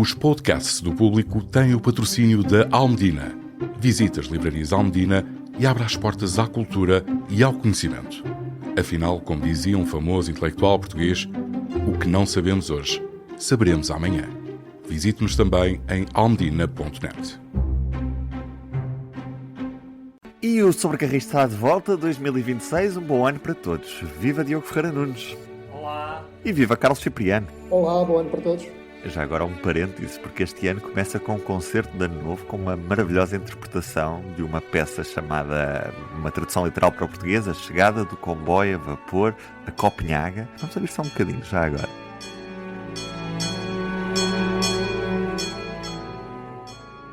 Os podcasts do Público têm o patrocínio da Almedina. Visite as livrarias Almedina e abra as portas à cultura e ao conhecimento. Afinal, como dizia um famoso intelectual português, o que não sabemos hoje, saberemos amanhã. Visite-nos também em almedina.net. E o Sobrecarris está de volta, 2026, um bom ano para todos. Viva Diogo Ferreira Nunes. Olá. E viva Carlos Cipriano. Olá, bom ano para todos. Já agora um parêntese, porque este ano começa com um concerto de Ano Novo com uma maravilhosa interpretação de uma peça chamada, uma tradução literal para o português, A Chegada do Comboio a Vapor a Copenhaga. Vamos ouvir só um bocadinho, já agora.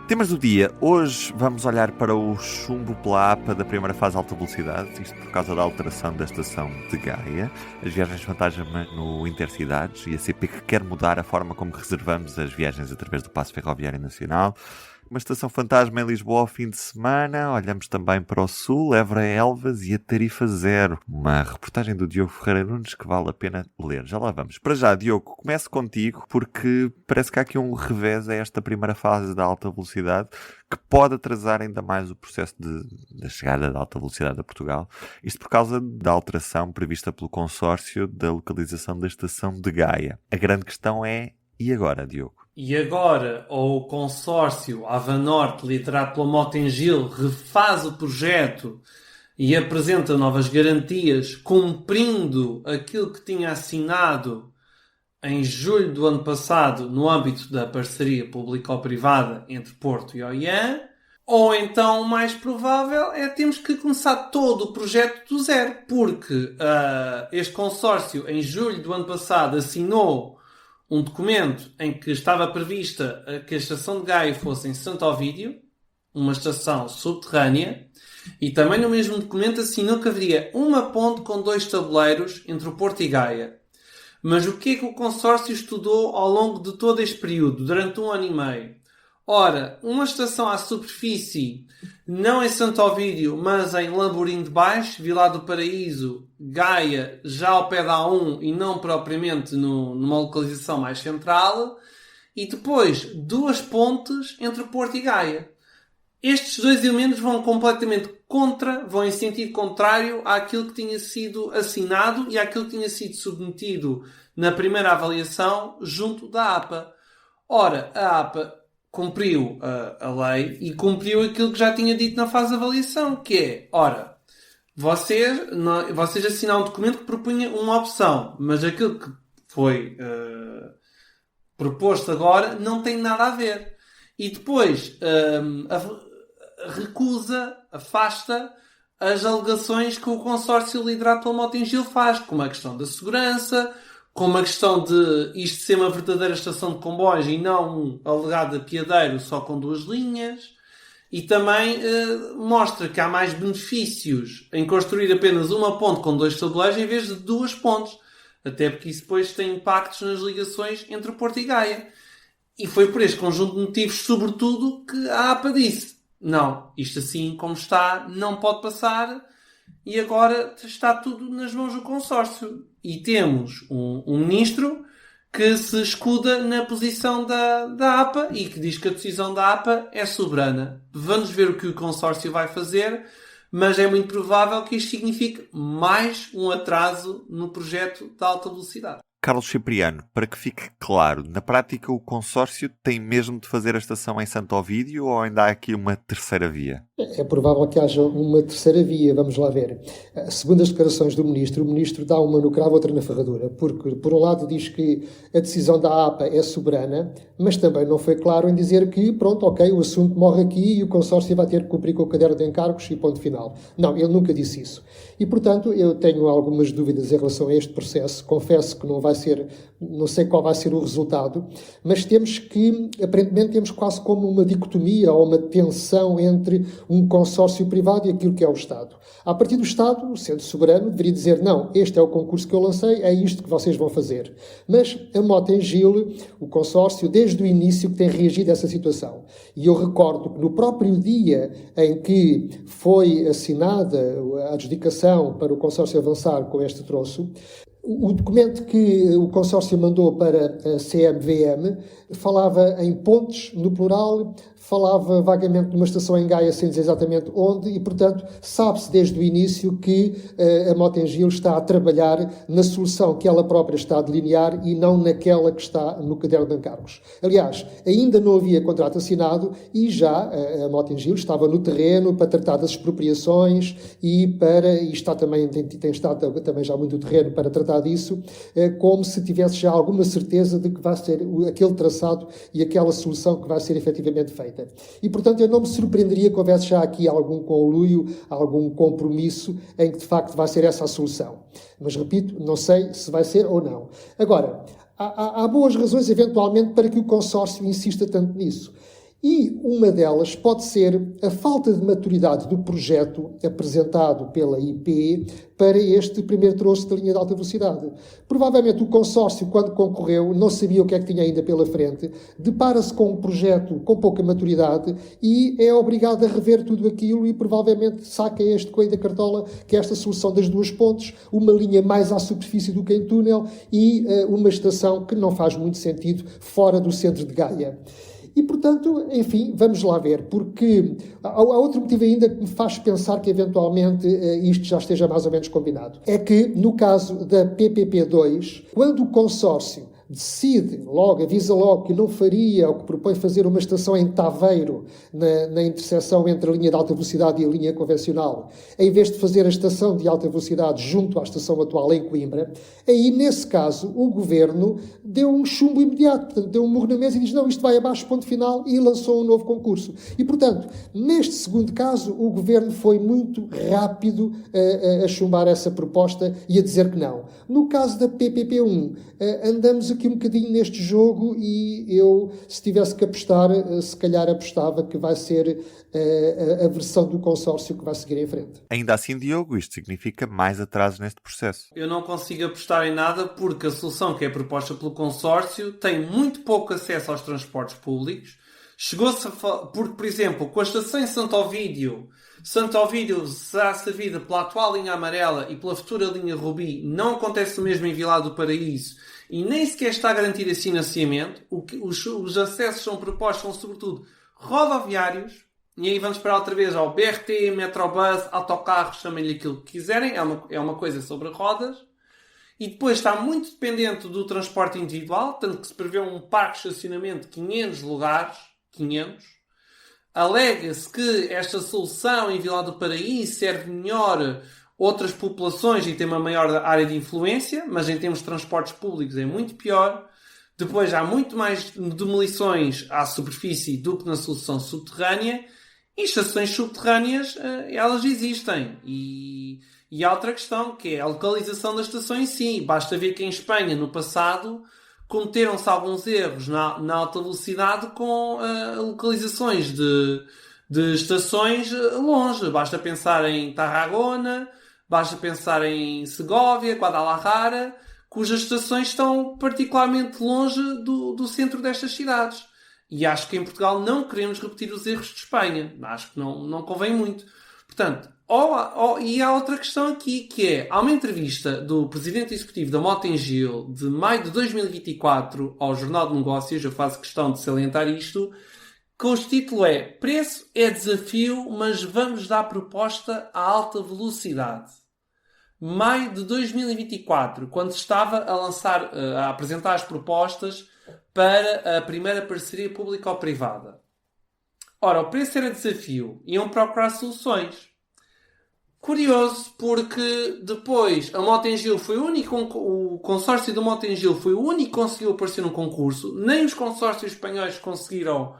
Temas do dia. Hoje vamos olhar para o chumbo pela APA da primeira fase de alta velocidade, isto por causa da alteração da estação de Gaia, as viagens fantasma no Intercidades e a CP que quer mudar a forma como reservamos as viagens através do Passo Ferroviário Nacional. Uma estação fantasma em Lisboa ao fim de semana. Olhamos também para o Sul, Évora Elvas e a Tarifa Zero. Uma reportagem do Diogo Ferreira Nunes que vale a pena ler. Já lá vamos. Para já, Diogo, começo contigo porque parece que há aqui um revés a esta primeira fase da alta velocidade que pode atrasar ainda mais o processo da chegada da alta velocidade a Portugal. Isto por causa da alteração prevista pelo consórcio da localização da estação de Gaia. A grande questão é, e agora, Diogo? E agora, o consórcio Avanorte, liderado pela Mota-Engil, refaz o projeto e apresenta novas garantias, cumprindo aquilo que tinha assinado em julho do ano passado no âmbito da parceria público-privada entre Porto e OIAN. Ou então, o mais provável é termos que começar todo o projeto do zero, porque este consórcio, em julho do ano passado, assinou um documento em que estava prevista que a estação de Gaia fosse em Santo Ovídio, uma estação subterrânea, e também no mesmo documento assinou que haveria uma ponte com 2 tabuleiros entre o Porto e Gaia. Mas o que é que o consórcio estudou ao longo de todo este período, durante 1 ano e meio? Ora, uma estação à superfície, não em Santo Ovídio, mas em Lamborim de Baixo, Vilar do Paraíso, Gaia, já ao pé da A1 e não propriamente numa localização mais central, e depois 2 pontes entre Porto e Gaia. Estes 2 elementos vão completamente vão em sentido contrário àquilo que tinha sido assinado e àquilo que tinha sido submetido na primeira avaliação junto da APA. Ora, a APA cumpriu a lei e cumpriu aquilo que já tinha dito na fase de avaliação, que é, ora, vocês assinaram um documento que propunha uma opção, mas aquilo que foi proposto agora não tem nada a ver. E depois afasta as alegações que o consórcio liderado pela Mota-Engil faz, como a questão da segurança, como a questão de isto ser uma verdadeira estação de comboios e não um alegado apiadeiro só com 2 linhas. E também mostra que há mais benefícios em construir apenas uma ponte com 2 tabuleiros em vez de 2 pontes. Até porque isso depois tem impactos nas ligações entre o Porto e Gaia. E foi por este conjunto de motivos, sobretudo, que a APA disse: não, isto assim como está não pode passar. E agora está tudo nas mãos do consórcio. E temos um ministro que se escuda na posição da APA e que diz que a decisão da APA é soberana. Vamos ver o que o consórcio vai fazer, mas é muito provável que isto signifique mais um atraso no projeto da alta velocidade. Carlos Cipriano, para que fique claro, na prática o consórcio tem mesmo de fazer a estação em Santo Ovídio ou ainda há aqui uma terceira via? É provável que haja uma terceira via, vamos lá ver. Segundo as declarações do Ministro, o Ministro dá uma no cravo, outra na ferradura, porque por um lado diz que a decisão da APA é soberana, mas também não foi claro em dizer que, pronto, ok, o assunto morre aqui e o consórcio vai ter que cumprir com o caderno de encargos e ponto final. Não, ele nunca disse isso. E, portanto, eu tenho algumas dúvidas em relação a este processo. Confesso que não sei qual vai ser o resultado, mas aparentemente temos quase como uma dicotomia ou uma tensão entre um consórcio privado e aquilo que é o Estado. A partir do Estado, sendo soberano, deveria dizer: não, este é o concurso que eu lancei, é isto que vocês vão fazer. Mas a Mota-Engil, o consórcio, desde o início que tem reagido a essa situação. E eu recordo que no próprio dia em que foi assinada a adjudicação para o consórcio avançar com este troço, O documento que o consórcio mandou para a CMVM falava em pontes, no plural, falava vagamente de uma estação em Gaia, sem dizer exatamente onde, e, portanto, sabe-se desde o início que a Mota-Engil está a trabalhar na solução que ela própria está a delinear e não naquela que está no caderno de encargos. Aliás, ainda não havia contrato assinado e já a Mota-Engil estava no terreno para tratar das expropriações e está também, tem estado também já muito terreno para tratar disso, como se tivesse já alguma certeza de que vai ser aquele traçado e aquela solução que vai ser efetivamente feita. E, portanto, eu não me surpreenderia que houvesse já aqui algum conluio, algum compromisso em que, de facto, vai ser essa a solução. Mas, repito, não sei se vai ser ou não. Agora, há boas razões, eventualmente, para que o consórcio insista tanto nisso. E uma delas pode ser a falta de maturidade do projeto apresentado pela IP para este primeiro troço da linha de alta velocidade. Provavelmente o consórcio, quando concorreu, não sabia o que é que tinha ainda pela frente, depara-se com um projeto com pouca maturidade e é obrigado a rever tudo aquilo e provavelmente saca este coelho da cartola, que é esta solução das duas pontes, uma linha mais à superfície do que em túnel e uma estação que não faz muito sentido fora do centro de Gaia. E, portanto, enfim, vamos lá ver, porque há outro motivo ainda que me faz pensar que, eventualmente, isto já esteja mais ou menos combinado. É que, no caso da PPP2, quando o consórcio decide logo, avisa logo que não faria ou que propõe fazer uma estação em Taveiro, na interseção entre a linha de alta velocidade e a linha convencional, em vez de fazer a estação de alta velocidade junto à estação atual em Coimbra, aí, nesse caso, o Governo deu um chumbo imediato, portanto, deu um murro na mesa e diz, não, isto vai abaixo, ponto final, e lançou um novo concurso. E, portanto, neste segundo caso, o Governo foi muito rápido a chumbar essa proposta e a dizer que não. No caso da PPP1, andamos aqui um bocadinho neste jogo e eu, se tivesse que apostar, se calhar apostava que vai ser a versão do consórcio que vai seguir em frente. Ainda assim, Diogo, isto significa mais atrasos neste processo. Eu não consigo apostar em nada porque a solução que é proposta pelo consórcio tem muito pouco acesso aos transportes públicos. Chegou-se porque, por exemplo, com a estação em Santo Ovídio será servida pela atual linha amarela e pela futura linha Rubi. Não acontece o mesmo em Vilar do Paraíso e nem sequer está garantido esse financiamento. Os acessos são propostos, são sobretudo rodoviários. E aí vamos parar outra vez ao BRT, Metrobus, autocarros, chamem-lhe aquilo que quiserem. É uma coisa sobre rodas. E depois está muito dependente do transporte individual, tanto que se prevê um parque de estacionamento de 500 lugares. 500. Alega-se que esta solução em Vilar do Paraíso serve melhor outras populações e tem uma maior área de influência, mas em termos de transportes públicos é muito pior. Depois há muito mais demolições à superfície do que na solução subterrânea. E estações subterrâneas, elas existem. E há outra questão, que é a localização da estação em si. Basta ver que em Espanha, no passado, cometeram-se alguns erros na alta velocidade com localizações de estações longe. Basta pensar em Tarragona, basta pensar em Segóvia, Guadalajara, cujas estações estão particularmente longe do centro destas cidades. E acho que em Portugal não queremos repetir os erros de Espanha. Acho que não convém muito. Portanto, e há outra questão aqui, que é, há uma entrevista do presidente executivo da Mota-Engil de maio de 2024 ao Jornal de Negócios, eu faço questão de salientar isto, que o título é Preço é desafio, mas vamos dar proposta à alta velocidade. Maio de 2024, quando se estava a apresentar as propostas para a primeira parceria público-privada. Ora, o preço era desafio. Iam procurar soluções. Curioso, porque depois a Mota-Engil foi o consórcio da Mota-Engil foi o único que conseguiu aparecer num concurso. Nem os consórcios espanhóis conseguiram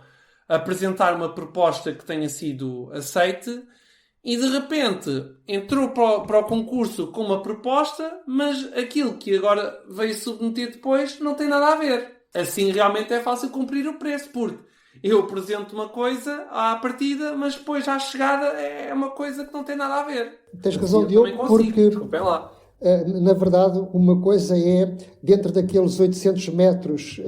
apresentar uma proposta que tenha sido aceite. E de repente entrou para o concurso com uma proposta, mas aquilo que agora veio submeter depois não tem nada a ver. Assim realmente é fácil cumprir o preço, porque eu apresento uma coisa à partida, mas depois à chegada é uma coisa que não tem nada a ver. Tens razão, Diogo, porque desculpem lá. Na verdade, uma coisa é, dentro daqueles 800 metros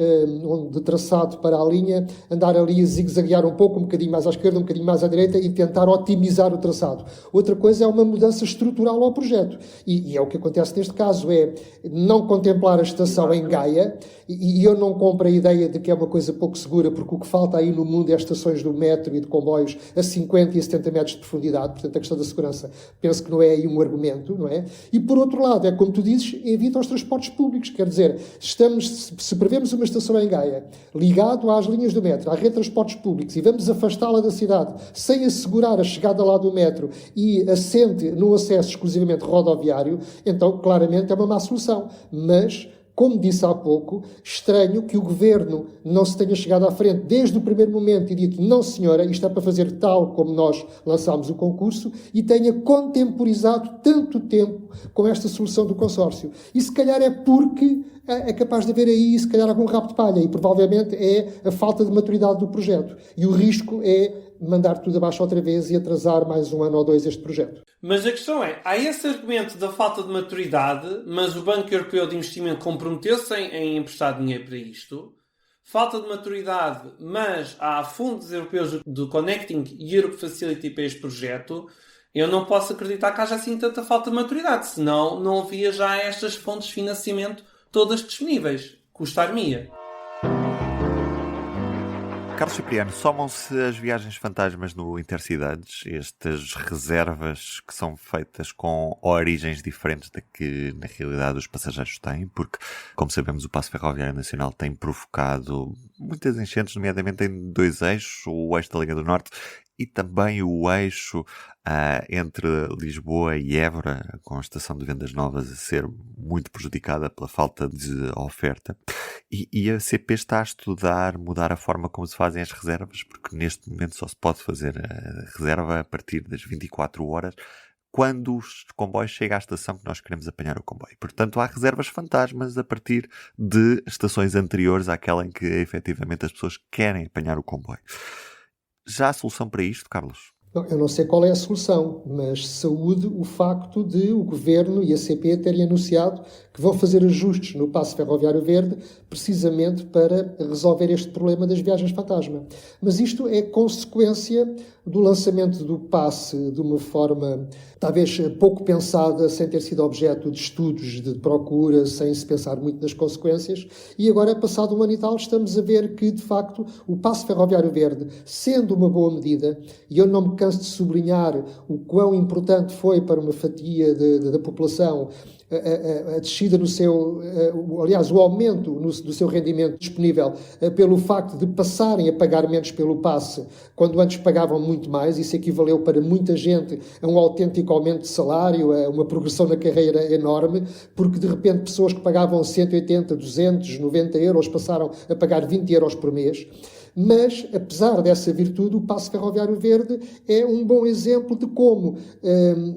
de traçado para a linha, andar ali a zigue-zaguear um pouco, um bocadinho mais à esquerda, um bocadinho mais à direita e tentar otimizar o traçado. Outra coisa é uma mudança estrutural ao projeto. E é o que acontece neste caso, é não contemplar a estação em Gaia, e eu não compro a ideia de que é uma coisa pouco segura, porque o que falta aí no mundo é estações do metro e de comboios a 50 e a 70 metros de profundidade, portanto a questão da segurança penso que não é aí um argumento, não é? E por outro lado, é como tu dizes, evita os transportes públicos, quer dizer, se prevemos uma estação em Gaia, ligado às linhas do metro, à rede de transportes públicos, e vamos afastá-la da cidade, sem assegurar a chegada lá do metro e assente num acesso exclusivamente rodoviário, então claramente é uma má solução, mas como disse há pouco, estranho que o Governo não se tenha chegado à frente desde o primeiro momento e dito não senhora, isto é para fazer tal como nós lançámos o concurso e tenha contemporizado tanto tempo com esta solução do consórcio. E se calhar é porque é capaz de haver aí, se calhar, algum rabo de palha e provavelmente é a falta de maturidade do projeto. E o risco é mandar tudo abaixo outra vez e atrasar mais um ano ou dois este projeto. Mas a questão é, há esse argumento da falta de maturidade, mas o Banco Europeu de Investimento comprometeu-se em emprestar dinheiro para isto. Falta de maturidade, mas há fundos europeus do Connecting Europe Facility para este projeto. Eu não posso acreditar que haja assim tanta falta de maturidade, senão não havia já estas fontes de financiamento todas disponíveis. Custar-me-ia. Carlos Cipriano, somam-se as viagens fantasmas no Intercidades, estas reservas que são feitas com origens diferentes da que na realidade os passageiros têm, porque, como sabemos, o Paço Ferroviário Nacional tem provocado muitas enchentes, nomeadamente em dois eixos, o eixo da Liga do Norte e também o eixo entre Lisboa e Évora, com a estação de Vendas Novas a ser muito prejudicada pela falta de oferta. E a CP está a estudar mudar a forma como se fazem as reservas, porque neste momento só se pode fazer a reserva a partir das 24 horas, quando os comboios chegam à estação que nós queremos apanhar o comboio. Portanto, há reservas fantasmas a partir de estações anteriores àquela em que efetivamente as pessoas querem apanhar o comboio. Já há solução para isto, Carlos? Eu não sei qual é a solução, mas saúde o facto de o Governo e a CP terem anunciado que vão fazer ajustes no Paço Ferroviário Verde precisamente para resolver este problema das viagens fantasma. Mas isto é consequência do lançamento do passe de uma forma talvez pouco pensada, sem ter sido objeto de estudos de procura, sem se pensar muito nas consequências, e agora, passado um ano e tal, estamos a ver que, de facto, o Paço Ferroviário Verde, sendo uma boa medida, e eu não me canso de sublinhar o quão importante foi para uma fatia da população a descida no seu, aliás, o aumento do seu rendimento disponível pelo facto de passarem a pagar menos pelo passe, quando antes pagavam muito mais. Isso equivaleu para muita gente a um autêntico aumento de salário, a uma progressão na carreira enorme, porque de repente pessoas que pagavam 180, 200, 90 euros passaram a pagar 20 euros por mês. Mas, apesar dessa virtude, o Paço Ferroviário Verde é um bom exemplo de como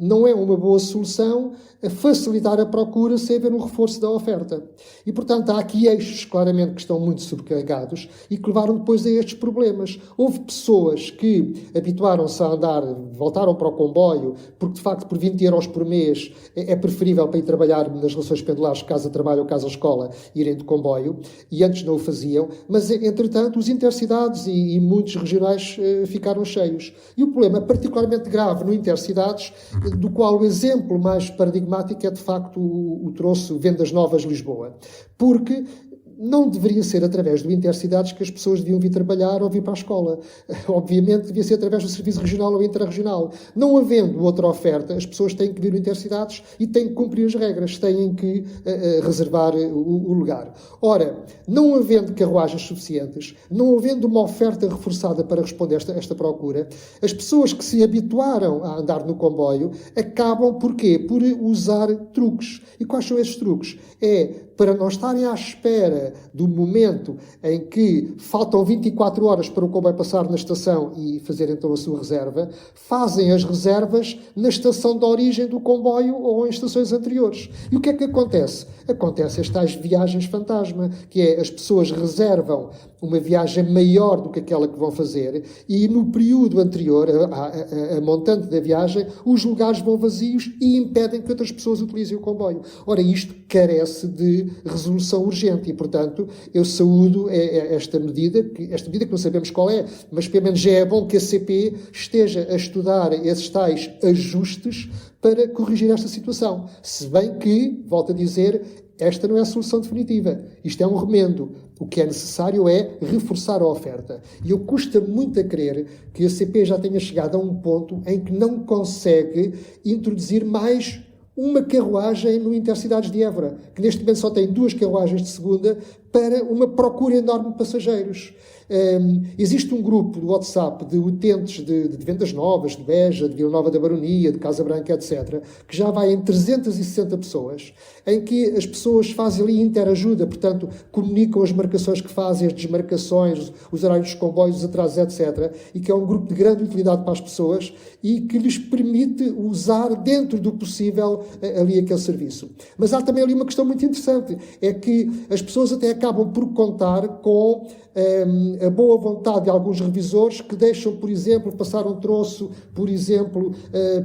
não é uma boa solução facilitar a procura sem haver um reforço da oferta. E, portanto, há aqui eixos, claramente, que estão muito sobrecarregados e que levaram depois a estes problemas. Houve pessoas que habituaram-se a andar, voltaram para o comboio, porque, de facto, por 20 euros por mês é preferível para ir trabalhar nas relações pendulares, casa-trabalho ou casa-escola, irem de comboio, e antes não o faziam, mas, entretanto, os intercidades e muitos regionais ficaram cheios. E o problema particularmente grave no Intercidades, do qual o exemplo mais paradigmático é, de facto, o troço Vendas Novas Lisboa. Porque não deveria ser através do Intercidades que as pessoas deviam vir trabalhar ou vir para a escola. Obviamente, devia ser através do serviço regional ou intrarregional. Não havendo outra oferta, as pessoas têm que vir no Intercidades e têm que cumprir as regras, têm que reservar o lugar. Ora, não havendo carruagens suficientes, não havendo uma oferta reforçada para responder a esta procura, as pessoas que se habituaram a andar no comboio acabam, porquê? Por usar truques. E quais são esses truques? É para não estarem à espera do momento em que faltam 24 horas para o comboio passar na estação e fazer então a sua reserva, fazem as reservas na estação de origem do comboio ou em estações anteriores. E o que é que acontece? Acontecem as tais viagens fantasma, que é as pessoas reservam uma viagem maior do que aquela que vão fazer e no período anterior, a montante da viagem, os lugares vão vazios e impedem que outras pessoas utilizem o comboio. Ora, isto carece de resolução urgente e, portanto, eu saúdo esta medida que não sabemos qual é, mas pelo menos já é bom que a CP esteja a estudar esses tais ajustes para corrigir esta situação. Se bem que, volto a dizer, esta não é a solução definitiva. Isto é um remendo. O que é necessário é reforçar a oferta. E eu custa muito a crer que a CP já tenha chegado a um ponto em que não consegue introduzir mais uma carruagem no Intercidades de Évora, que neste momento só tem 2 carruagens de segunda para uma procura enorme de passageiros. Existe um grupo do WhatsApp de utentes de Vendas Novas, de Beja, de Vila Nova da Baronia, de Casa Branca, etc., que já vai em 360 pessoas, em que as pessoas fazem ali interajuda, portanto, comunicam as marcações que fazem, as desmarcações, os horários dos comboios, os atrasos, etc., e que é um grupo de grande utilidade para as pessoas e que lhes permite usar, dentro do possível, ali aquele serviço. Mas há também ali uma questão muito interessante, é que as pessoas até acabam por contar com a boa vontade de alguns revisores que deixam, por exemplo, passar um troço, por exemplo,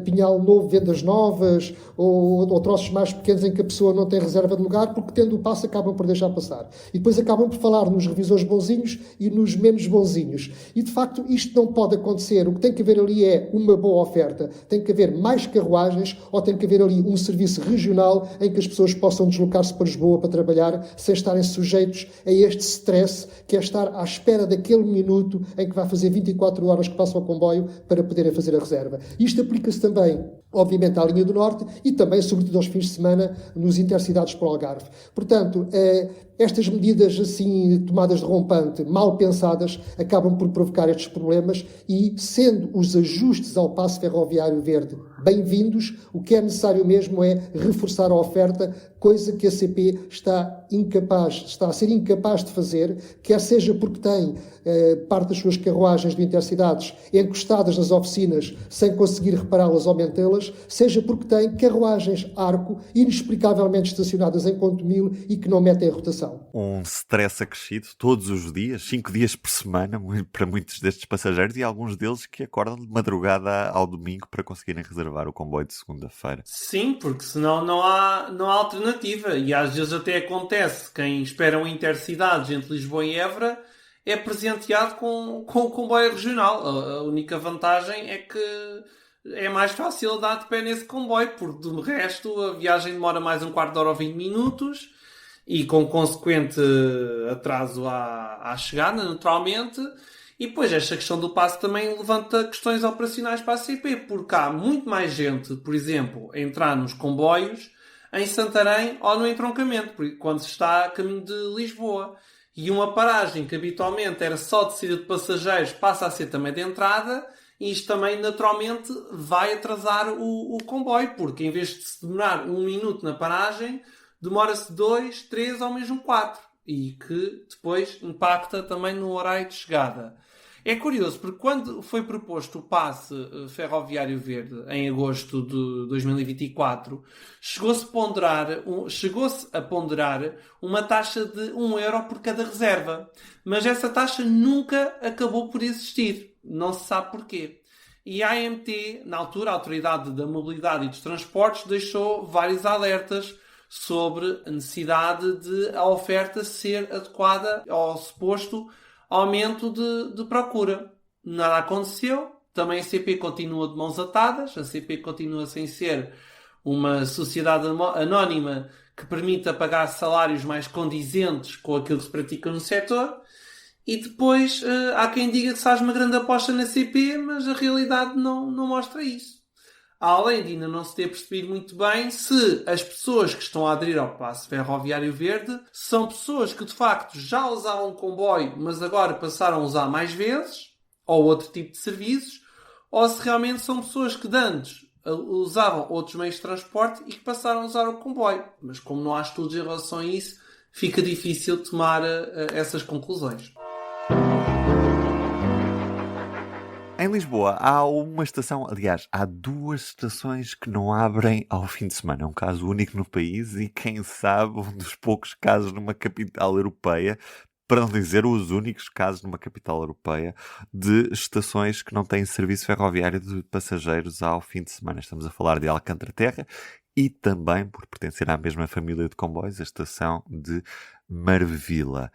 Pinhal Novo, Vendas Novas, ou troços mais pequenos em que a pessoa não tem reserva de lugar, porque tendo o passo acabam por deixar passar. E depois acabam por falar nos revisores bonzinhos e nos menos bonzinhos. E, de facto, isto não pode acontecer. O que tem que haver ali é uma boa oferta. Tem que haver mais carruagens ou tem que haver ali um serviço regional em que as pessoas possam deslocar-se para Lisboa para trabalhar sem estarem sujeitos a este stress que é estar à espera daquele minuto em que vai fazer 24 horas que passa o comboio para poderem fazer a reserva. Isto aplica-se também, obviamente, à linha do Norte e também, sobretudo, aos fins de semana nos Intercidades para o Algarve. Portanto, estas medidas assim tomadas de rompante, mal pensadas, acabam por provocar estes problemas e, sendo os ajustes ao passo ferroviário verde bem-vindos, o que é necessário mesmo é reforçar a oferta, coisa que a CP está a ser incapaz de fazer, quer seja porque tem parte das suas carruagens de Intercidades encostadas nas oficinas sem conseguir repará-las ou mantê-las, seja porque tem carruagens arco inexplicavelmente estacionadas em Contomil e que não metem a rotação. Um stress acrescido todos os dias, 5 dias por semana, para muitos destes passageiros e alguns deles que acordam de madrugada ao domingo para conseguirem reservar o comboio de segunda-feira. Sim, porque senão não há alternativa. E às vezes até acontece, quem espera um Intercidades entre Lisboa e Évora é presenteado com o comboio regional. A única vantagem é que é mais fácil dar de pé nesse comboio, porque do resto a viagem demora mais um quarto de hora ou 20 minutos e com consequente atraso à chegada, naturalmente. E depois esta questão do passe também levanta questões operacionais para a CP, porque há muito mais gente, por exemplo, a entrar nos comboios em Santarém ou no entroncamento, quando se está a caminho de Lisboa. E uma paragem que habitualmente era só de saída de passageiros passa a ser também de entrada, e isto também naturalmente vai atrasar o comboio, porque em vez de se demorar 1 minuto na paragem, demora-se 2, 3 ou mesmo 4, e que depois impacta também no horário de chegada. É curioso, porque quando foi proposto o passe ferroviário verde em agosto de 2024, chegou-se a ponderar uma taxa de 1 euro por cada reserva. Mas essa taxa nunca acabou por existir. Não se sabe porquê. E a AMT, na altura, a Autoridade da Mobilidade e dos Transportes, deixou vários alertas sobre a necessidade de a oferta ser adequada ao suposto aumento de procura. Nada aconteceu. Também a CP continua de mãos atadas. A CP continua sem ser uma sociedade anónima que permita pagar salários mais condizentes com aquilo que se pratica no setor. E depois há quem diga que se faz uma grande aposta na CP, mas a realidade não mostra isso. Além de ainda não se ter percebido muito bem se as pessoas que estão a aderir ao passe ferroviário verde são pessoas que de facto já usavam o comboio, mas agora passaram a usar mais vezes, ou outro tipo de serviços, ou se realmente são pessoas que de antes usavam outros meios de transporte e que passaram a usar o comboio. Mas como não há estudos em relação a isso, fica difícil tomar essas conclusões. Em Lisboa há uma estação, aliás, há 2 estações que não abrem ao fim de semana. É um caso único no país e, quem sabe, um dos poucos casos numa capital europeia, para não dizer os únicos casos numa capital europeia, de estações que não têm serviço ferroviário de passageiros ao fim de semana. Estamos a falar de Alcântara Terra e também, por pertencer à mesma família de comboios, a estação de Marvila.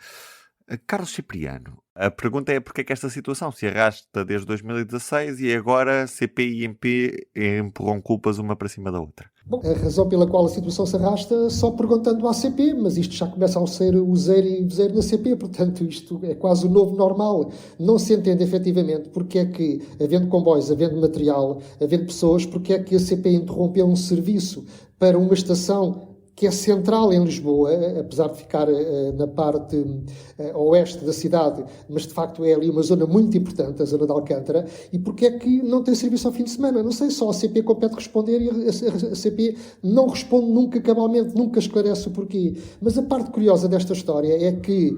Carlos Cipriano, a pergunta é porque é que esta situação se arrasta desde 2016 e agora CP e INP empurram culpas uma para cima da outra? Bom, a razão pela qual a situação se arrasta só perguntando à CP, mas isto já começa a ser o zero e o zero da CP, portanto isto é quase o novo normal. Não se entende efetivamente porque é que, havendo comboios, havendo material, havendo pessoas, porque é que a CP interrompeu um serviço para uma estação que é central em Lisboa, apesar de ficar na parte oeste da cidade, mas de facto é ali uma zona muito importante, a zona de Alcântara, e porque é que não tem serviço ao fim de semana? Não sei, só a CP compete responder e a CP não responde nunca cabalmente, nunca esclarece o porquê. Mas a parte curiosa desta história é que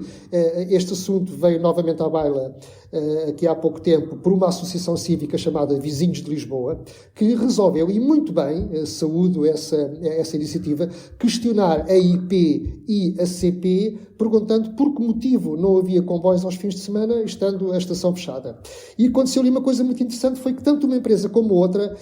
este assunto veio novamente à baila aqui há pouco tempo por uma associação cívica chamada Vizinhos de Lisboa, que resolveu, e muito bem, saúdo essa iniciativa, questionar a IP e a CP, perguntando por que motivo não havia comboios aos fins de semana, estando a estação fechada. E aconteceu-lhe uma coisa muito interessante, foi que tanto uma empresa como outra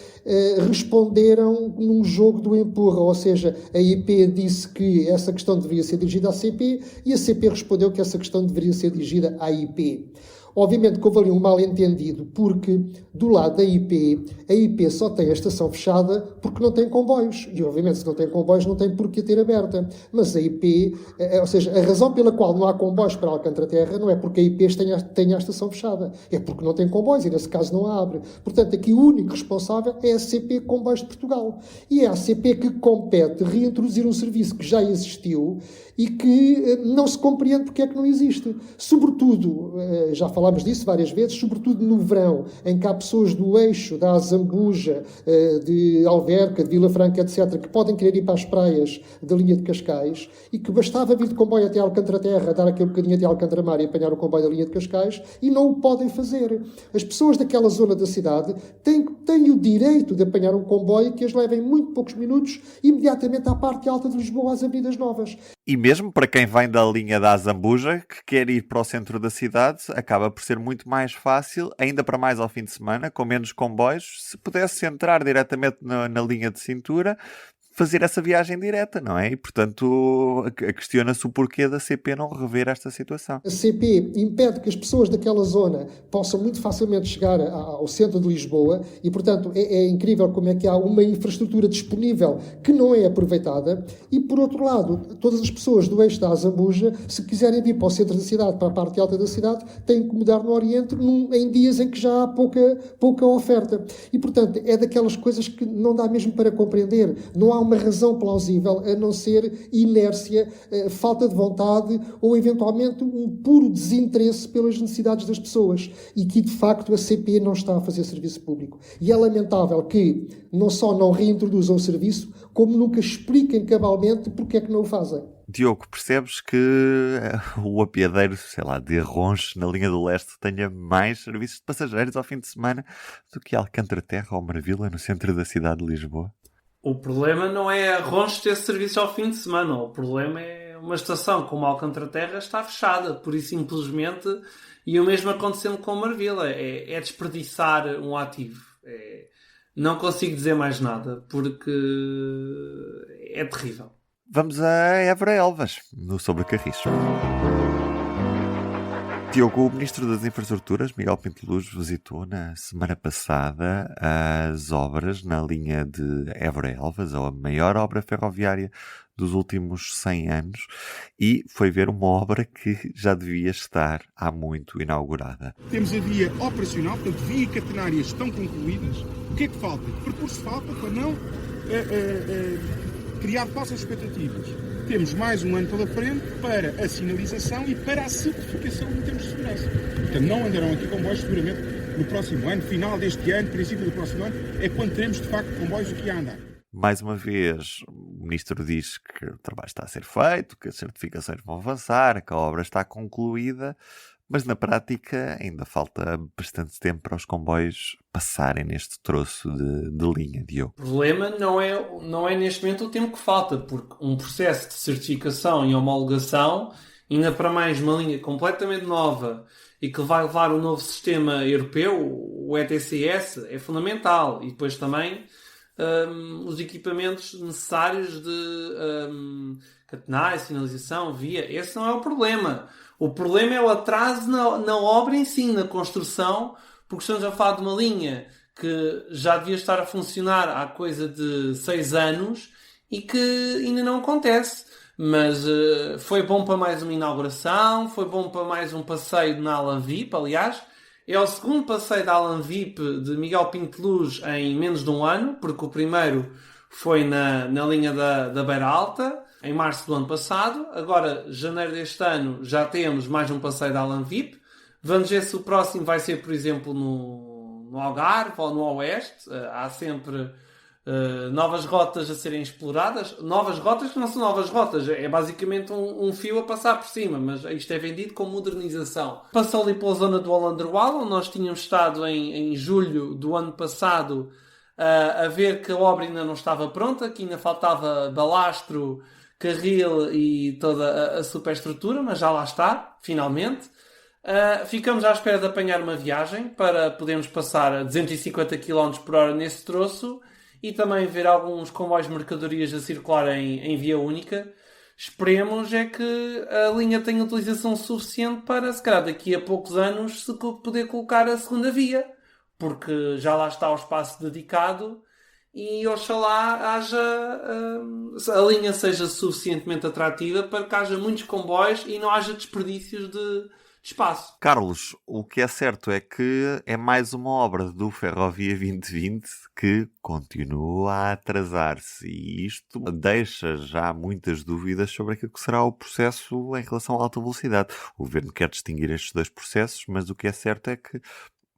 responderam num jogo do empurra, ou seja, a IP disse que essa questão deveria ser dirigida à CP e a CP respondeu que essa questão deveria ser dirigida à IP. Obviamente que houve ali um mal-entendido, porque do lado da IP, a IP só tem a estação fechada porque não tem comboios. E obviamente se não tem comboios não tem por que ter aberta. Mas a IP, ou seja, a razão pela qual não há comboios para Alcântara Terra não é porque a IP tenha a estação fechada. É porque não tem comboios e nesse caso não a abre. Portanto, aqui o único responsável é a CP Comboios de Portugal. E é a CP que compete reintroduzir um serviço que já existiu e que não se compreende porque é que não existe. Sobretudo, já falámos disso várias vezes, sobretudo no verão, em que há pessoas do eixo, da Azambuja, de Alverca, de Vila Franca, etc., que podem querer ir para as praias da linha de Cascais e que bastava vir de comboio até Alcântara Terra, dar aquele bocadinho até Alcântara Mar e apanhar o comboio da linha de Cascais e não o podem fazer. As pessoas daquela zona da cidade têm o direito de apanhar um comboio que as leve em muito poucos minutos imediatamente à parte alta de Lisboa, às Avenidas Novas. E mesmo para quem vem da linha da Azambuja, que quer ir para o centro da cidade, acaba por ser muito mais fácil, ainda para mais ao fim de semana, com menos comboios, se pudesse entrar diretamente na linha de cintura, fazer essa viagem direta, não é? E, portanto, questiona-se o porquê da CP não rever esta situação. A CP impede que as pessoas daquela zona possam muito facilmente chegar ao centro de Lisboa e, portanto, é incrível como é que há uma infraestrutura disponível que não é aproveitada e, por outro lado, todas as pessoas do eixo da Azambuja, se quiserem vir para o centro da cidade, para a parte alta da cidade, têm que mudar no Oriente em dias em que já há pouca oferta. E, portanto, é daquelas coisas que não dá mesmo para compreender. Não há uma razão plausível a não ser inércia, falta de vontade ou eventualmente um puro desinteresse pelas necessidades das pessoas e que de facto a CP não está a fazer serviço público. E é lamentável que não só não reintroduzam o serviço, como nunca expliquem cabalmente porque é que não o fazem. Diogo, percebes que o apiadeiro, sei lá, de Arronches, na linha do leste, tenha mais serviços de passageiros ao fim de semana do que Alcântara Terra ou Marvila, no centro da cidade de Lisboa? O problema não é Arronches ter serviço ao fim de semana. O problema é uma estação como Alcântara Terra está fechada, por isso simplesmente, e o mesmo acontecendo com Marvila. É desperdiçar um ativo. Não consigo dizer mais nada, porque é terrível. Vamos a Évora Elvas, no Sobrecarris. Diogo, o Ministro das Infraestruturas, Miguel Pinto Luz, visitou na semana passada as obras na linha de Évora Elvas, a maior obra ferroviária dos últimos 100 anos, e foi ver uma obra que já devia estar há muito inaugurada. Temos a via operacional, portanto, via catenárias estão concluídas. O que é que falta? Que percurso falta para não criar falsas expectativas? Temos mais um ano pela frente para a sinalização e para a certificação em termos de segurança. Portanto, não andarão aqui comboios seguramente no próximo ano, final deste ano, princípio do próximo ano, é quando teremos de facto comboios aqui a andar. Mais uma vez, o Ministro diz que o trabalho está a ser feito, que as certificações vão avançar, que a obra está concluída, mas na prática ainda falta bastante tempo para os comboios passarem neste troço de linha, Diogo. O problema não é neste momento o tempo que falta, porque um processo de certificação e homologação, ainda para mais uma linha completamente nova e que vai levar um novo sistema europeu, o ETCS, é fundamental. E depois também os equipamentos necessários de catenagem, sinalização, via. Esse não é o problema. O problema é o atraso na obra em si, na construção, porque estamos a falar de uma linha que já devia estar a funcionar há coisa de 6 anos e que ainda não acontece. Mas foi bom para mais uma inauguração, foi bom para mais um passeio na Alan VIP, aliás. É o segundo passeio da Alan VIP de Miguel Pinto de Luz em menos de um ano, porque o primeiro foi na linha da Beira Alta, em março do ano passado. Agora, janeiro deste ano, já temos mais um passeio da Alan VIP. Vamos ver se o próximo vai ser, por exemplo, no Algarve ou no Oeste. Há sempre novas rotas a serem exploradas. Novas rotas que não são novas rotas. É basicamente um fio a passar por cima, mas isto é vendido como modernização. Passou ali pela zona do Alandroal, onde nós tínhamos estado em julho do ano passado a ver que a obra ainda não estava pronta, que ainda faltava balastro, carril e toda a superestrutura, mas já lá está, finalmente. Ficamos à espera de apanhar uma viagem para podermos passar a 250 km por hora nesse troço e também ver alguns comboios de mercadorias a circular em via única. Esperemos é que a linha tenha utilização suficiente para, se calhar, daqui a poucos anos, se poder colocar a segunda via, porque já lá está o espaço dedicado e oxalá a linha seja suficientemente atrativa para que haja muitos comboios e não haja desperdícios de espaço. Carlos, o que é certo é que é mais uma obra do Ferrovia 2020 que continua a atrasar-se e isto deixa já muitas dúvidas sobre aquilo que será o processo em relação à alta velocidade. O Governo quer distinguir estes dois processos, mas o que é certo é que,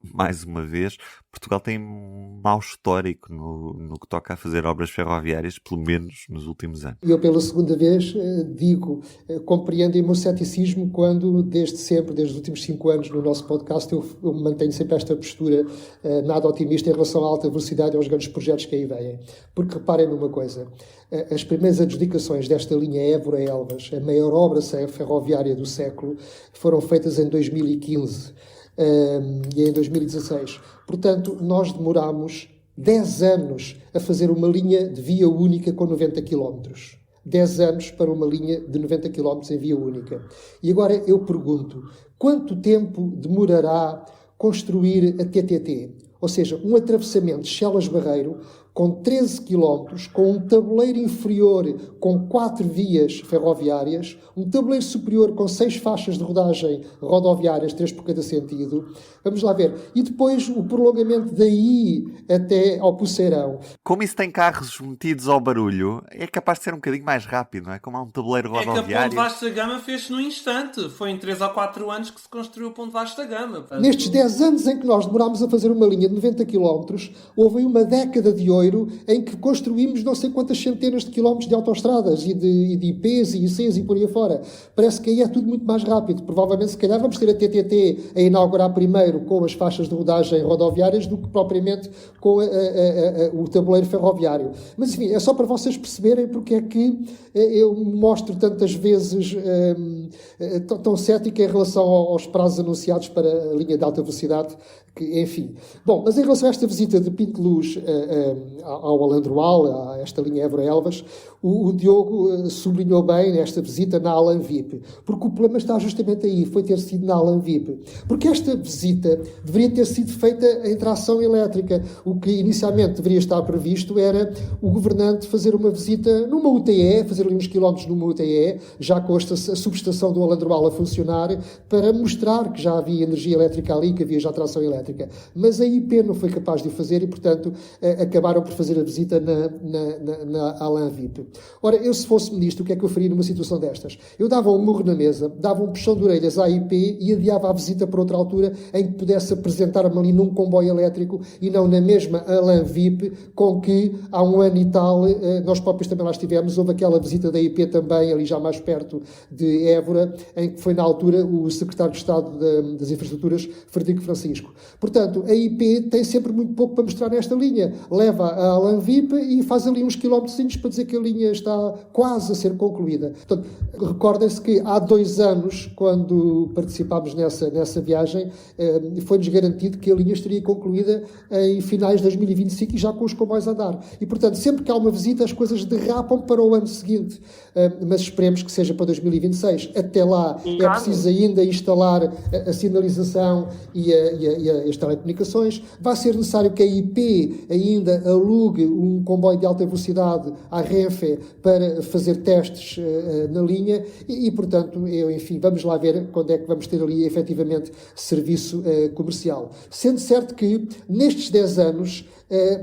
mais uma vez, Portugal tem mau histórico no que toca a fazer obras ferroviárias, pelo menos nos últimos anos. E eu, pela segunda vez, compreendem o meu ceticismo quando, desde sempre, desde os últimos 5 anos no nosso podcast, eu mantenho sempre esta postura nada otimista em relação à alta velocidade e aos grandes projetos que aí vêm. Porque reparem numa coisa, as primeiras adjudicações desta linha Évora-Elvas, a maior obra ferroviária do século, foram feitas em 2015. E em 2016. Portanto, nós demorámos 10 anos a fazer uma linha de via única com 90 km. 10 anos para uma linha de 90 km em via única. E agora eu pergunto, quanto tempo demorará construir a TTT? Ou seja, um atravessamento de Chelas-Barreiro com 13 km, com um tabuleiro inferior com 4 vias ferroviárias, um tabuleiro superior com 6 faixas de rodagem rodoviárias, 3 por cada sentido. Vamos lá ver. E depois o prolongamento daí até ao Poceirão. Como isso tem carros metidos ao barulho, é capaz de ser um bocadinho mais rápido, não é? Como há um tabuleiro rodoviário. É que a Ponte Vasta Gama fez-se num instante. Foi em 3 ou 4 anos que se construiu a Ponte Vasta Gama. Portanto, nestes 10 anos em que nós demorámos a fazer uma linha de 90 km, houve uma década de ouro em que construímos não sei quantas centenas de quilómetros de autoestradas e de IPs e ICs e por aí afora. Parece que aí é tudo muito mais rápido. Provavelmente, se calhar, vamos ter a TTT a inaugurar primeiro com as faixas de rodagem rodoviárias do que propriamente com o tabuleiro ferroviário. Mas, enfim, é só para vocês perceberem porque é que eu me mostro tantas vezes tão cético em relação aos prazos anunciados para a linha de alta velocidade, que, enfim. Bom, mas em relação a esta visita de Pinto de Luz ao Alandroal, a esta linha Évora-Elvas, o Diogo sublinhou bem esta visita na Alan VIP, porque o problema está justamente aí, foi ter sido na Alan VIP. Porque esta visita deveria ter sido feita em tração elétrica. O que inicialmente deveria estar previsto era o governante fazer uma visita numa UTE, fazer ali uns quilómetros numa UTE, já com a subestação do Alandroal a funcionar, para mostrar que já havia energia elétrica ali, que havia já tração elétrica. Mas a IP não foi capaz de o fazer e, portanto, acabaram por fazer a visita na Alan VIP. Ora, eu se fosse ministro, o que é que eu faria numa situação destas? Eu dava um murro na mesa, dava um puxão de orelhas à IP e adiava a visita para outra altura em que pudesse apresentar-me ali num comboio elétrico e não na mesma Alain VIP com que há um ano e tal, nós próprios também lá estivemos, houve aquela visita da IP também, ali já mais perto de Évora, em que foi na altura o secretário de Estado das Infraestruturas, Frederico Francisco. Portanto, a IP tem sempre muito pouco para mostrar nesta linha. Leva a Alain VIP e faz ali uns quilómetros para dizer que a linha está quase a ser concluída. Portanto, recordem-se que há 2 anos, quando participámos nessa viagem, foi-nos garantido que a linha estaria concluída em finais de 2025 e já com os comboios a andar. E, portanto, sempre que há uma visita, as coisas derrapam para o ano seguinte. Mas esperemos que seja para 2026. Até lá é preciso ainda instalar a sinalização e as telecomunicações. Vai ser necessário que a IP ainda alugue um comboio de alta velocidade à Renfe para fazer testes na linha e, portanto, enfim, vamos lá ver quando é que vamos ter ali efetivamente serviço comercial. Sendo certo que nestes 10 anos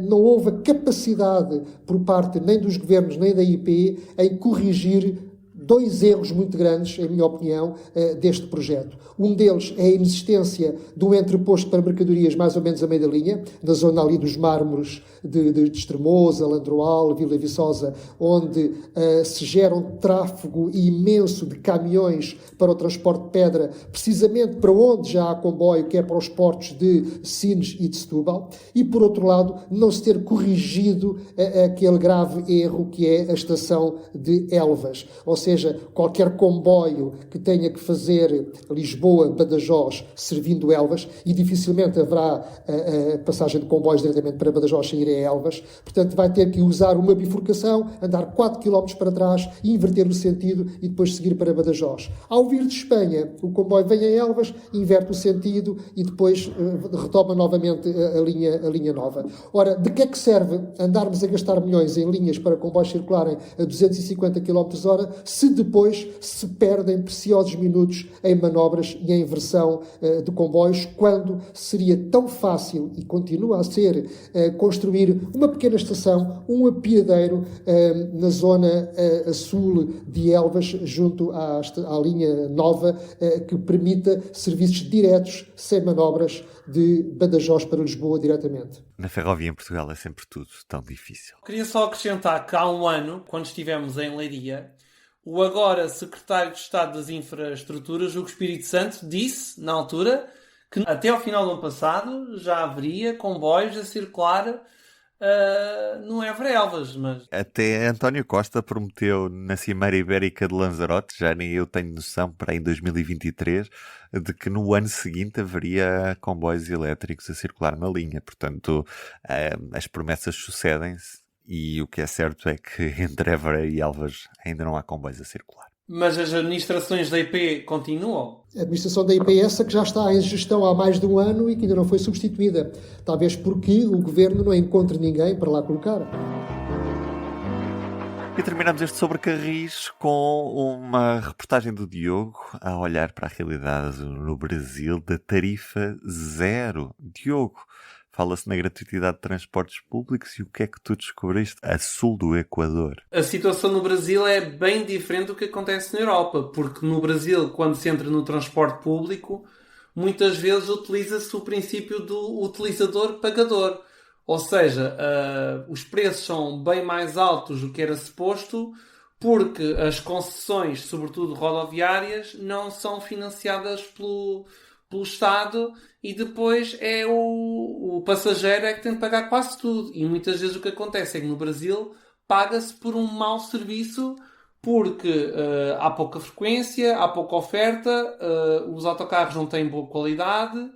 não houve a capacidade por parte nem dos governos nem da IP em corrigir 2 erros muito grandes, em minha opinião, deste projeto. Um deles é a inexistência de um entreposto para mercadorias mais ou menos a meio da linha, na zona ali dos Mármores de Estremosa, Landroal, Vila Viçosa, onde se gera um tráfego imenso de caminhões para o transporte de pedra, precisamente para onde já há comboio, que é para os portos de Sines e de Setúbal, e por outro lado, não se ter corrigido aquele grave erro que é a estação de Elvas. Ou seja, qualquer comboio que tenha que fazer Lisboa-Badajoz servindo Elvas, e dificilmente haverá a passagem de comboios diretamente para Badajoz sem ir a Elvas, portanto vai ter que usar uma bifurcação, andar 4 km para trás, inverter o sentido e depois seguir para Badajoz. Ao vir de Espanha, o comboio vem a Elvas, inverte o sentido e depois retoma novamente a linha nova. Ora, de que é que serve andarmos a gastar milhões em linhas para comboios circularem a 250 km/h se depois se perdem preciosos minutos em manobras e em inversão de comboios, quando seria tão fácil, e continua a ser, construir uma pequena estação, um apiadeiro na zona a sul de Elvas, junto à linha nova, que permita serviços diretos, sem manobras, de Badajoz para Lisboa diretamente. Na ferrovia em Portugal é sempre tudo tão difícil. Queria só acrescentar que há um ano, quando estivemos em Leiria, o agora Secretário de Estado das Infraestruturas, Hugo Espírito Santo, disse, na altura, que até ao final do ano passado já haveria comboios a circular no Évora Elvas. Mas... Até António Costa prometeu na Cimeira Ibérica de Lanzarote, já nem eu tenho noção, para em 2023, de que no ano seguinte haveria comboios elétricos a circular na linha. Portanto, as promessas sucedem-se. E o que é certo é que entre Évora e Elvas ainda não há comboios a circular. Mas as administrações da IP continuam? A administração da IP é essa que já está em gestão há mais de um ano e que ainda não foi substituída. Talvez porque o governo não encontre ninguém para lá colocar. E terminamos este Sobre Carris com uma reportagem do Diogo a olhar para a realidade no Brasil da tarifa zero. Diogo, fala-se na gratuitidade de transportes públicos e o que é que tu descobriste a sul do Equador? A situação no Brasil é bem diferente do que acontece na Europa, porque no Brasil, quando se entra no transporte público, muitas vezes utiliza-se o princípio do utilizador-pagador. Ou seja, os preços são bem mais altos do que era suposto, porque as concessões, sobretudo rodoviárias, não são financiadas pelo Estado, e depois é o passageiro é que tem de pagar quase tudo. E muitas vezes o que acontece é que no Brasil paga-se por um mau serviço, porque há pouca frequência, há pouca oferta, os autocarros não têm boa qualidade,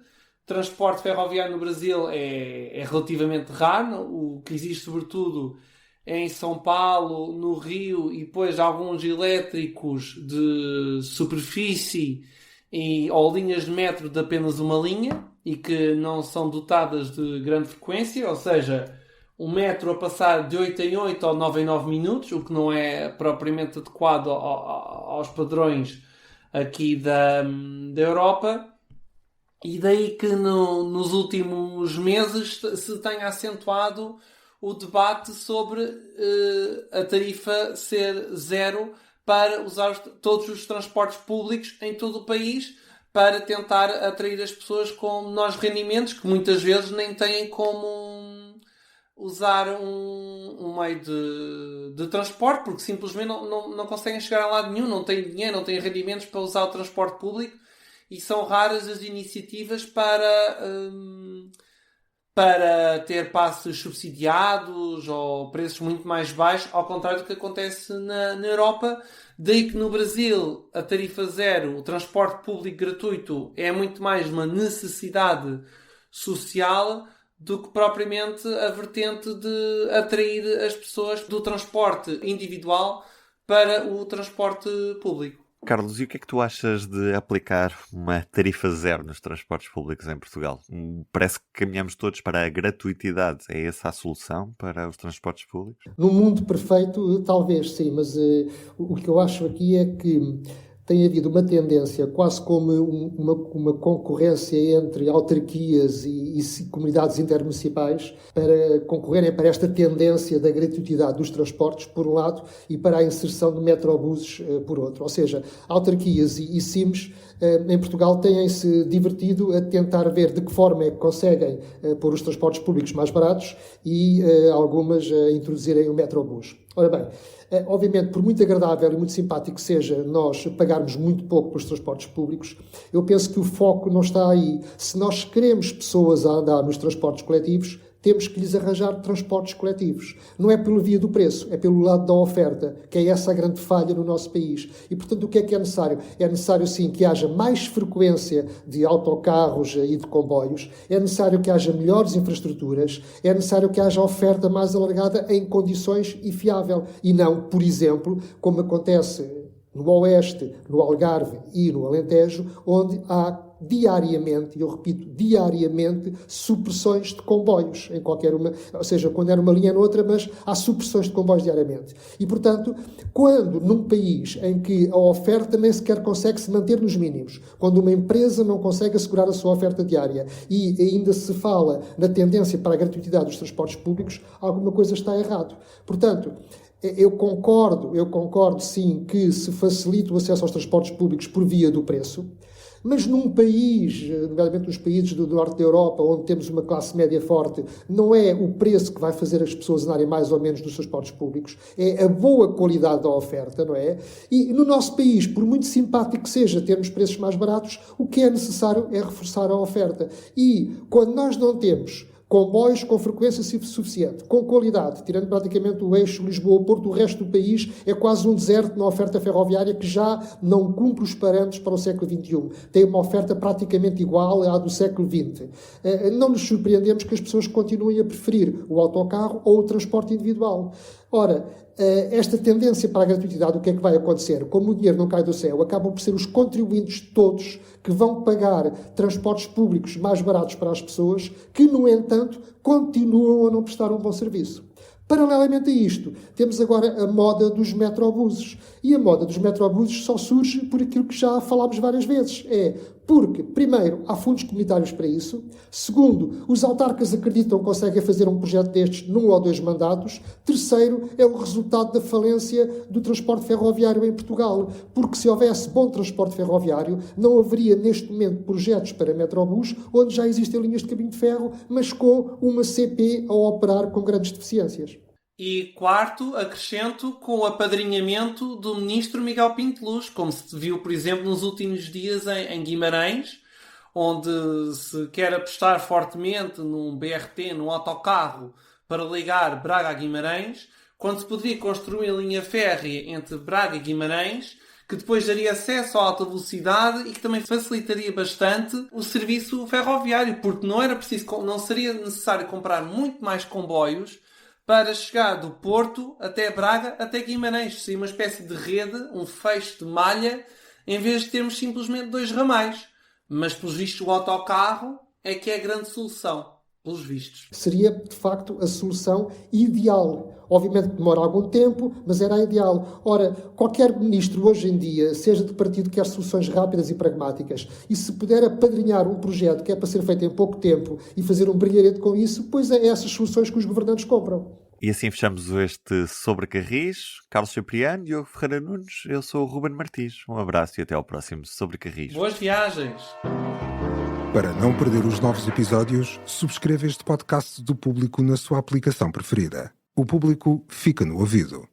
transporte ferroviário no Brasil é relativamente raro. O que existe sobretudo é em São Paulo, no Rio, e depois alguns elétricos de superfície ou linhas de metro de apenas uma linha e que não são dotadas de grande frequência, ou seja, um metro a passar de 8 em 8 ou 9 em 9 minutos, o que não é propriamente adequado aos padrões aqui da Europa. E daí que nos últimos meses se tenha acentuado o debate sobre a tarifa ser zero para usar todos os transportes públicos em todo o país, para tentar atrair as pessoas com menores rendimentos, que muitas vezes nem têm como usar um meio de transporte, porque simplesmente não conseguem chegar a lado nenhum, não têm dinheiro, não têm rendimentos para usar o transporte público, e são raras as iniciativas para ter passos subsidiados ou preços muito mais baixos, ao contrário do que acontece na Europa. Daí que no Brasil a tarifa zero, o transporte público gratuito, é muito mais uma necessidade social do que propriamente a vertente de atrair as pessoas do transporte individual para o transporte público. Carlos, e o que é que tu achas de aplicar uma tarifa zero nos transportes públicos em Portugal? Parece que caminhamos todos para a gratuitidade. É essa a solução para os transportes públicos? No mundo perfeito, talvez sim, mas o que eu acho aqui é que tem havido uma tendência, quase como uma concorrência entre autarquias e comunidades intermunicipais, para concorrerem para esta tendência da gratuitidade dos transportes, por um lado, e para a inserção de metrobuses, por outro. Ou seja, autarquias e CIMs em Portugal têm-se divertido a tentar ver de que forma é que conseguem pôr os transportes públicos mais baratos e algumas introduzirem o metrobus. Ora bem, obviamente, por muito agradável e muito simpático que seja nós pagarmos muito pouco pelos transportes públicos, eu penso que o foco não está aí. Se nós queremos pessoas a andar nos transportes coletivos, temos que lhes arranjar transportes coletivos. Não é pela via do preço, é pelo lado da oferta, que é essa a grande falha no nosso país. E, portanto, o que é necessário? É necessário, sim, que haja mais frequência de autocarros e de comboios, é necessário que haja melhores infraestruturas, é necessário que haja oferta mais alargada em condições e fiável. E não, por exemplo, como acontece no Oeste, no Algarve e no Alentejo, onde há diariamente, eu repito, diariamente, supressões de comboios em qualquer uma, ou seja, quando é numa linha ou noutra, mas há supressões de comboios diariamente. E, portanto, quando num país em que a oferta nem sequer consegue se manter nos mínimos, quando uma empresa não consegue assegurar a sua oferta diária e ainda se fala na tendência para a gratuitidade dos transportes públicos, alguma coisa está errado. Portanto, eu concordo sim que se facilite o acesso aos transportes públicos por via do preço, mas num país, nomeadamente nos países do norte da Europa, onde temos uma classe média forte, não é o preço que vai fazer as pessoas andarem mais ou menos nos transportes públicos, é a boa qualidade da oferta, não é? E no nosso país, por muito simpático que seja termos preços mais baratos, o que é necessário é reforçar a oferta. E quando nós não temos comboios com frequência suficiente, com qualidade, tirando praticamente o eixo Lisboa-Porto, o resto do país é quase um deserto na oferta ferroviária que já não cumpre os parâmetros para o século XXI. Tem uma oferta praticamente igual à do século XX. Não nos surpreendemos que as pessoas continuem a preferir o autocarro ou o transporte individual. Ora, esta tendência para a gratuitidade, o que é que vai acontecer? Como o dinheiro não cai do céu, acabam por ser os contribuintes todos que vão pagar transportes públicos mais baratos para as pessoas, que, no entanto, continuam a não prestar um bom serviço. Paralelamente a isto, temos agora a moda dos metrobuses. E a moda dos metrobuses só surge por aquilo que já falámos várias vezes. É porque, primeiro, há fundos comunitários para isso. Segundo, os autarcas acreditam que conseguem fazer um projeto destes num ou 2 mandatos. Terceiro, é o resultado da falência do transporte ferroviário em Portugal. Porque se houvesse bom transporte ferroviário, não haveria neste momento projetos para metrobus, onde já existem linhas de caminho de ferro, mas com uma CP a operar com grandes deficiências. E quarto, acrescento, com o apadrinhamento do ministro Miguel Pinto de Luz, como se viu, por exemplo, nos últimos dias em Guimarães, onde se quer apostar fortemente num BRT, num autocarro, para ligar Braga a Guimarães, quando se poderia construir a linha férrea entre Braga e Guimarães, que depois daria acesso à alta velocidade e que também facilitaria bastante o serviço ferroviário, porque não seria necessário comprar muito mais comboios para chegar do Porto até Braga, até Guimarães. Seria uma espécie de rede, um feixe de malha, em vez de termos simplesmente 2 ramais. Mas, pelos vistos, o autocarro é que é a grande solução. pelos vistos. Seria, de facto, a solução ideal. Obviamente que demora algum tempo, mas era a ideal. Ora, qualquer ministro hoje em dia, seja de partido, quer soluções rápidas e pragmáticas, e se puder apadrinhar um projeto que é para ser feito em pouco tempo e fazer um brilharete com isso, pois é essas soluções que os governantes compram. E assim fechamos este Sobre Carris. Carlos Cipriano, Diogo Ferreira Nunes, eu sou o Ruben Martins. Um abraço e até ao próximo Sobre Carris. Boas viagens! Para não perder os novos episódios, subscreva este podcast do Público na sua aplicação preferida. O Público fica no ouvido.